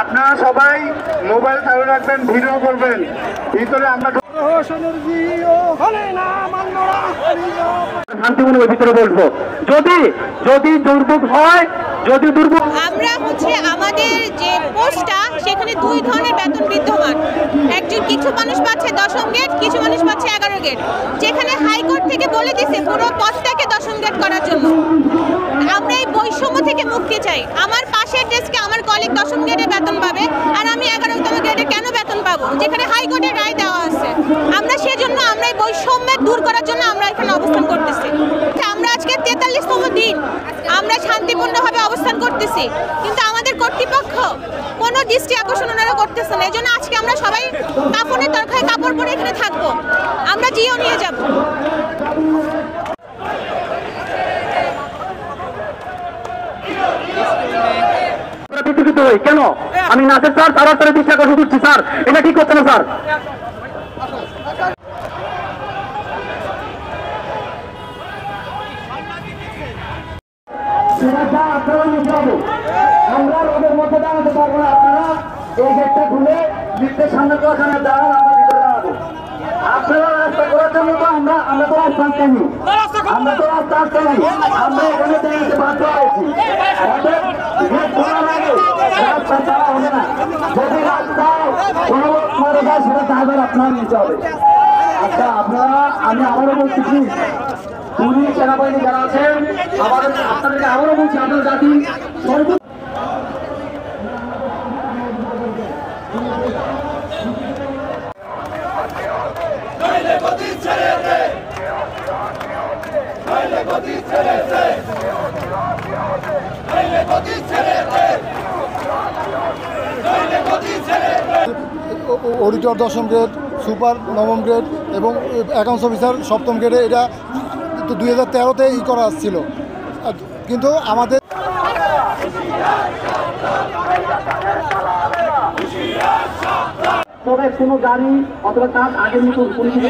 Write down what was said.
আপনারা সবাই মোবাইল চালু রাখবেন, ভিডিও করবেন। ভিতরে আমরা শান্তিপূর্ণ ভিতরে বসবো। যদি দুর্ভোগ হয়, আমরা আমাদের যে পোস্টটা সেখানে দুই ধরনের বেতন বিদ্যমান। কিছু মানুষ পাচ্ছে 10ম গ্রেড, কিছু মানুষ পাচ্ছে 11 গ্রেড, যেখানে হাইকোর্ট থেকে বলে দিয়েছে পুরো পদটাকে 10ম গ্রেড করার জন্য। আমরা এই বৈষম্য থেকে মুক্তি চাই। আমার পাশের ডেস্কে আমার কলিগ 10ম গ্রেডে বেতন পাবে, আর আমি 11তম গ্রেডে কেন বেতন পাবো, যেখানে হাইকোর্টের রায় দেওয়া আছে। আমরা সেজন্য আমরা এই বৈষম্য দূর করার জন্য আমরা এখানে অবস্থান করতেছি। আমরা আজকে 43তম দিন আমরা শান্তিপূর্ণভাবে অবস্থান করতেছি, কিন্তু আমাদের কর্তৃপক্ষ কোনো দৃষ্টি আকর্ষণ ওনারা করতেছে না। এই জন্য আজকে আমরা সবাই কাপড়ের তরকায় কাপড় পরে এখানে থাকবো, আমরা জিও নিয়ে যাব। কেন আমি নাচের স্যার তারা দৃষ্টি আকর্ষণ করছি স্যার, এটা ঠিক করছে না স্যার। আমরা রোদের মধ্যে দাঁড়াতে পারবো না। আপনারা এই গেটটা খুলে লিফটের সামনে তো ওখানে দাঁড়ান, আমরা ভিতরে দাঁড়াবো। আপনারা রাস্তা করার জন্য তো আমরা তো রাস্তা আসতেনি, আমরা এখানে দাঁড়াতে বাধ্য হয়েছি। আমাদের গেট খোলার আগে রাস্তা ছাড়া হবে না। যদি রাস্তায় কোনো লোক মারা যায় সেটা ড্রাইভার আপনার নিতে হবে। আচ্ছা আমি আবারও বলতেছি, পুলিশ সেনাবাহিনী যারা আছেন আপনাদেরকে আবারও বলছি, আপনার জাতি অডিটর 10ম গ্রেড, সুপার 9ম গ্রেড এবং অ্যাকাউন্টস অফিসার 7ম গ্রেডে, এটা 2013-তে করা ছিল। কিন্তু আমাদের কোনো গাড়ি অথবা তার আগের মতো পরিস্থিতি